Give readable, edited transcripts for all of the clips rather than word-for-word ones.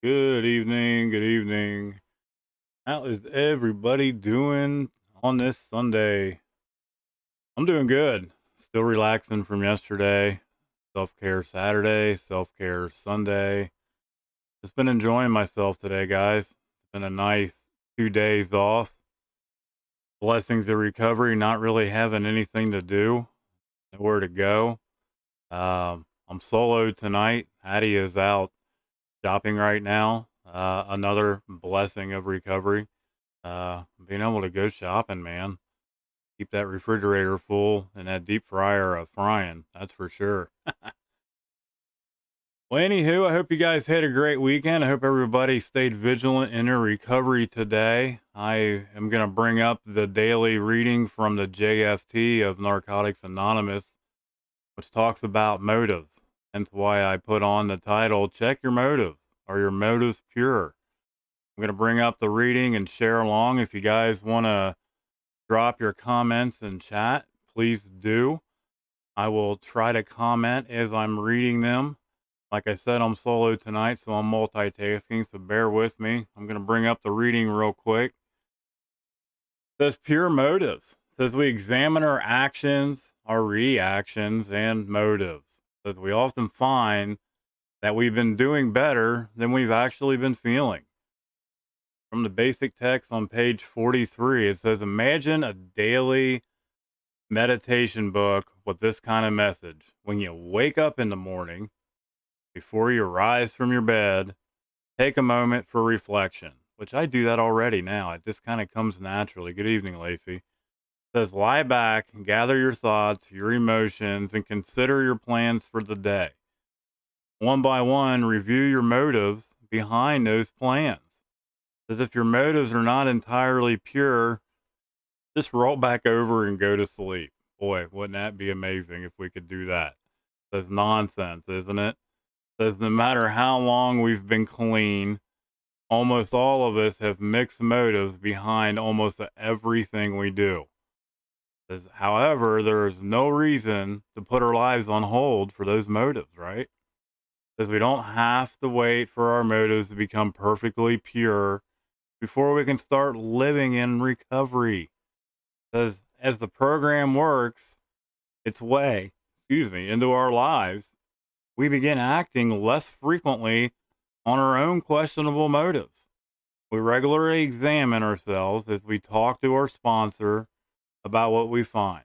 Good evening. Good evening. How is everybody doing on this Sunday? I'm doing good. Still relaxing from yesterday. Self care Saturday, self care Sunday. Just been enjoying myself today, guys. It's been a nice 2 days off. Blessings of recovery, not really having anything to do, nowhere to go. I'm solo tonight. Hattie is out shopping right now. Another blessing of recovery. Being able to go shopping, man. Keep that refrigerator full and that deep fryer frying. That's for sure. Well, anywho, I hope you guys had a great weekend. I hope everybody stayed vigilant in their recovery today. I am going to bring up the daily reading from the JFT of Narcotics Anonymous, which talks about motives. Hence why I put on the title, Check Your Motives. Are your motives pure? I'm going to bring up the reading and share along. If you guys want to drop your comments in chat, please do. I will try to comment as I'm reading them. Like I said, I'm solo tonight, so I'm multitasking, so bear with me. I'm going to bring up the reading real quick. It says pure motives. It says we examine our actions, our reactions, and motives. It says we often find that we've been doing better than we've actually been feeling. From the basic text on page 43, it says, imagine a daily meditation book with this kind of message. When you wake up in the morning, before you rise from your bed, take a moment for reflection, which I do that already now. It just kind of comes naturally. Good evening, Lacey. It says, lie back, gather your thoughts, your emotions, and consider your plans for the day. One by one, review your motives behind those plans. As if your motives are not entirely pure, just roll back over and go to sleep. Boy, wouldn't that be amazing if we could do that? That's nonsense, isn't it? Says no matter how long we've been clean, almost all of us have mixed motives behind almost everything we do. Says, however, there is no reason to put our lives on hold for those motives, right? Says we don't have to wait for our motives to become perfectly pure before we can start living in recovery. Says as the program works its way, into our lives, we begin acting less frequently on our own questionable motives. We regularly examine ourselves as we talk to our sponsor about what we find.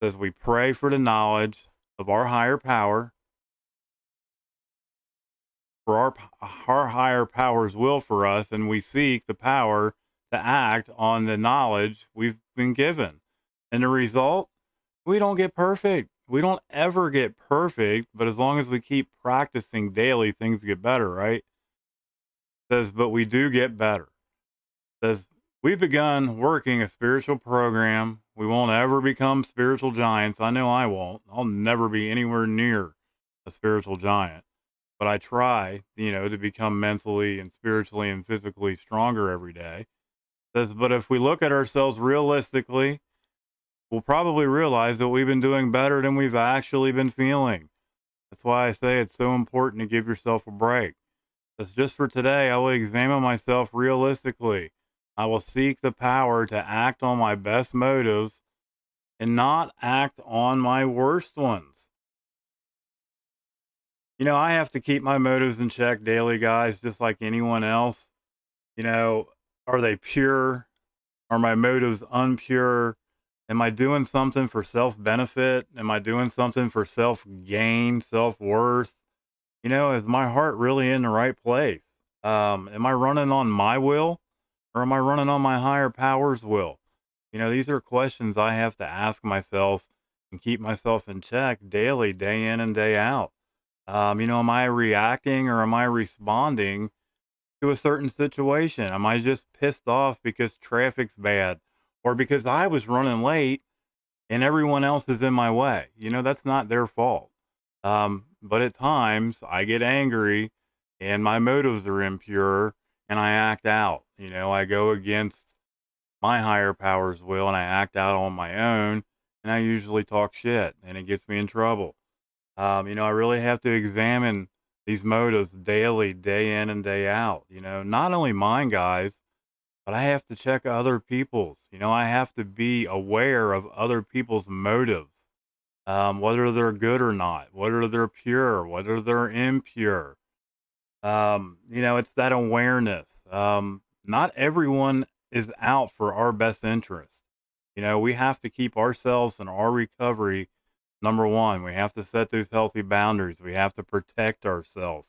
As we pray for the knowledge of our higher power, for our higher power's will for us, and we seek the power to act on the knowledge we've been given. And the result, we don't get perfect. We don't ever get perfect, but as long as we keep practicing daily, things get better, right? Says, but we do get better. Says, we've begun working a spiritual program. We won't ever become spiritual giants. I know I won't. I'll never be anywhere near a spiritual giant. But I try, to become mentally and spiritually and physically stronger every day. Says, but if we look at ourselves realistically, we'll probably realize that we've been doing better than we've actually been feeling. That's why I say it's so important to give yourself a break. That's just for today. I will examine myself realistically. I will seek the power to act on my best motives and not act on my worst ones. I have to keep my motives in check daily, guys, just like anyone else. You know, are they pure? Are my motives unpure? Am I doing something for self benefit? Am I doing something for self gain, self worth? Is my heart really in the right place? Am I running on my will or am I running on my higher power's will? These are questions I have to ask myself and keep myself in check daily, day in and day out. Am I reacting or am I responding to a certain situation? Am I just pissed off because traffic's bad or because I was running late and everyone else is in my way? That's not their fault. But at times I get angry and my motives are impure and I act out. I go against my higher power's will and I act out on my own and I usually talk shit and it gets me in trouble. I really have to examine these motives daily, day in and day out. Not only mine, guys, but I have to check other people's. I have to be aware of other people's motives, whether they're good or not, whether they're pure, whether they're impure. It's that awareness. Not everyone is out for our best interest. We have to keep ourselves and our recovery number one. We have to set those healthy boundaries. We have to protect ourselves,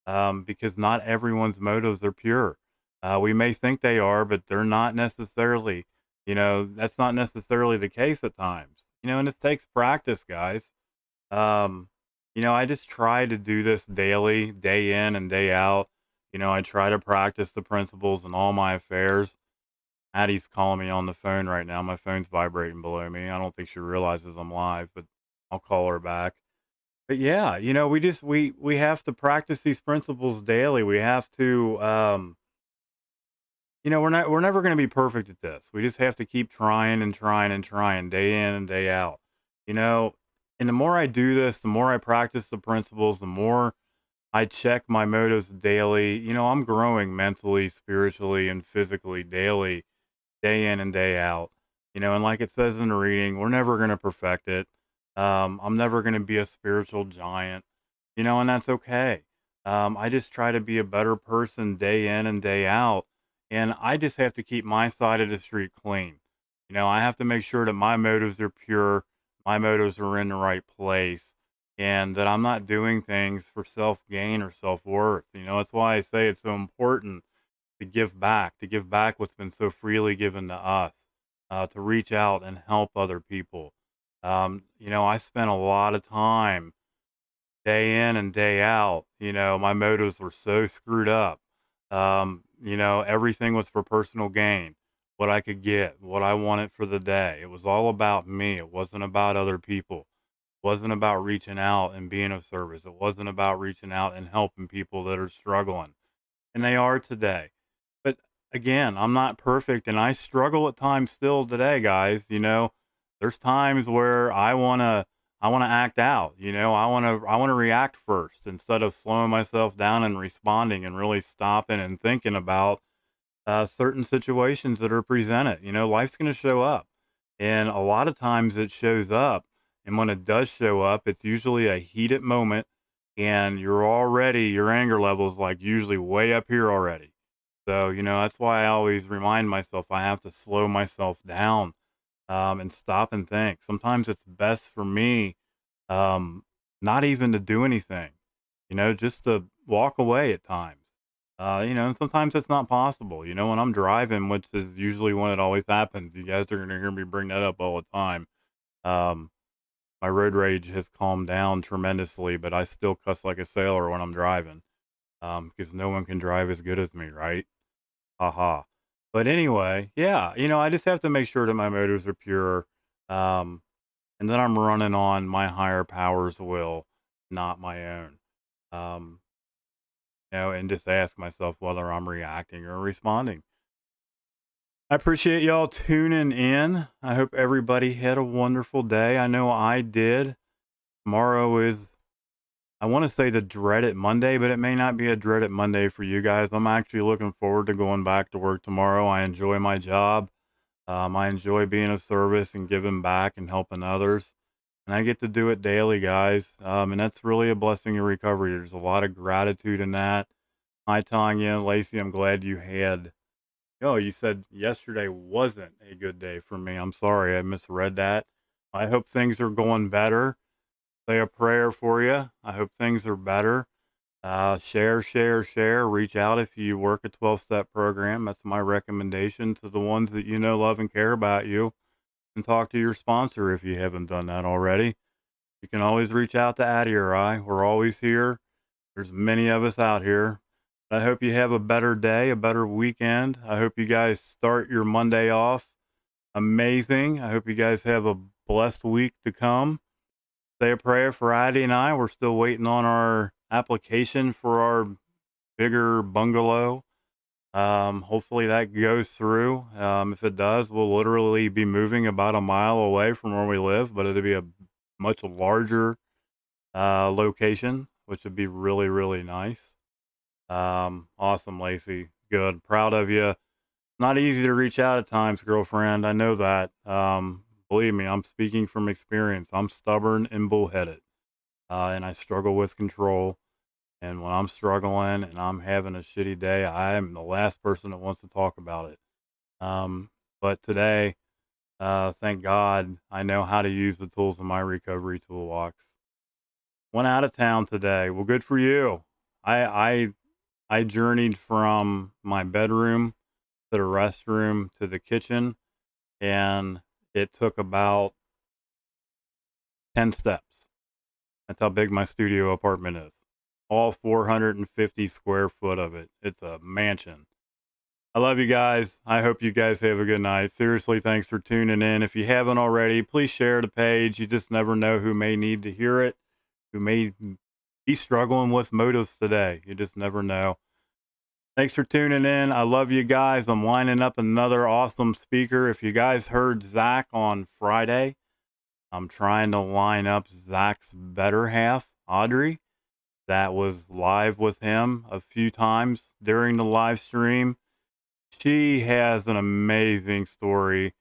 because not everyone's motives are pure. We may think they are, but they're not necessarily. That's not necessarily the case at times. And it takes practice, guys. Um, I just try to do this daily, day in and day out. I try to practice the principles in all my affairs. Addie's calling me on the phone right now. My phone's vibrating below me. I don't think she realizes I'm live, but I'll call her back. But yeah, we have to practice these principles daily. We have to we're never going to be perfect at this. We just have to keep trying and trying and trying day in and day out. You know, and the more I do this, the more I practice the principles, the more I check my motives daily. I'm growing mentally, spiritually, and physically daily, day in and day out. And like it says in the reading, we're never going to perfect it. I'm never going to be a spiritual giant, and that's okay. I just try to be a better person day in and day out. And I just have to keep my side of the street clean. I have to make sure that my motives are pure, my motives are in the right place, and that I'm not doing things for self gain or self worth. That's why I say it's so important to give back what's been so freely given to us, to reach out and help other people. I spent a lot of time day in and day out. My motives were so screwed up. Everything was for personal gain, what I could get, what I wanted for the day. It was all about me. It wasn't about other people. It wasn't about reaching out and being of service. It wasn't about reaching out and helping people that are struggling. And they are today. But again, I'm not perfect and I struggle at times still today, guys. There's times where I want to act out, I want to react first instead of slowing myself down and responding and really stopping and thinking about certain situations that are presented. Life's going to show up. And a lot of times it shows up. And when it does show up, it's usually a heated moment. And your anger level is like usually way up here already. So, that's why I always remind myself I have to slow myself down, and stop and think. Sometimes it's best for me, um, not even to do anything, just to walk away at times. And sometimes it's not possible. When I'm driving, which is usually when it always happens, you guys are going to hear me bring that up all the time. Um, my road rage has calmed down tremendously, but I still cuss like a sailor when I'm driving, because no one can drive as good as me, right? Haha. But anyway, yeah, I just have to make sure that my motives are pure, um, and that I'm running on my higher power's will, not my own. Um, and just ask myself whether I'm reacting or responding. I appreciate y'all tuning in. I hope everybody had a wonderful day. I know I did. Tomorrow is, I want to say, the dreaded Monday, but it may not be a dreaded Monday for you guys. I'm actually looking forward to going back to work tomorrow. I enjoy my job. I enjoy being of service and giving back and helping others. And I get to do it daily, guys. And that's really a blessing in recovery. There's a lot of gratitude in that. Hi, Tanya, Lacey, I'm glad you had. Oh, you said yesterday wasn't a good day for me. I'm sorry, I misread that. I hope things are going better. Say a prayer for you. I hope things are better. Share, share, share. Reach out if you work a 12-step program. That's my recommendation to the ones that love and care about you. And talk to your sponsor if you haven't done that already. You can always reach out to Addie or I. We're always here. There's many of us out here. I hope you have a better day, a better weekend. I hope you guys start your Monday off amazing. I hope you guys have a blessed week to come. Say a prayer for Addie and I. We're still waiting on our application for our bigger bungalow. Hopefully that goes through. If it does, we'll literally be moving about a mile away from where we live, but it'll be a much larger location, which would be really, really nice. Awesome, Lacey. Good. Proud of you. Not easy to reach out at times, girlfriend. I know that. Believe me, I'm speaking from experience. I'm stubborn and bullheaded, and I struggle with control. And when I'm struggling and I'm having a shitty day, I'm the last person that wants to talk about it. But today, thank God, I know how to use the tools in my recovery toolbox. Went out of town today. Well, good for you. I I I journeyed from my bedroom to the restroom to the kitchen, and it took about 10 steps. That's how big my studio apartment is. All 450 square foot of it. It's a mansion. I love you guys. I hope you guys have a good night. Seriously, thanks for tuning in. If you haven't already, please share the page. You just never know who may need to hear it, who may be struggling with motives today. You just never know. Thanks for tuning in. I love you guys. I'm lining up another awesome speaker. If you guys heard Zach on Friday, I'm trying to line up Zach's better half, Audrey. That was live with him a few times during the live stream. She has an amazing story.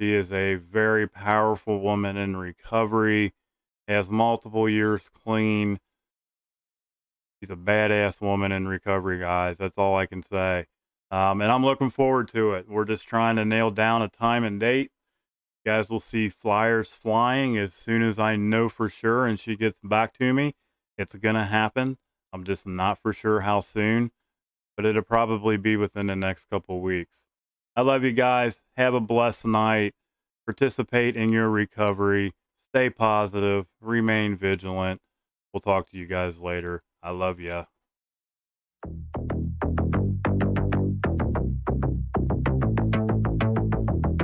She is a very powerful woman in recovery, has multiple years clean. She's a badass woman in recovery, guys. That's all I can say. And I'm looking forward to it. We're just trying to nail down a time and date. You guys will see flyers flying as soon as I know for sure and she gets back to me. It's going to happen. I'm just not for sure how soon, but it'll probably be within the next couple of weeks. I love you guys. Have a blessed night. Participate in your recovery. Stay positive. Remain vigilant. We'll talk to you guys later. I love you.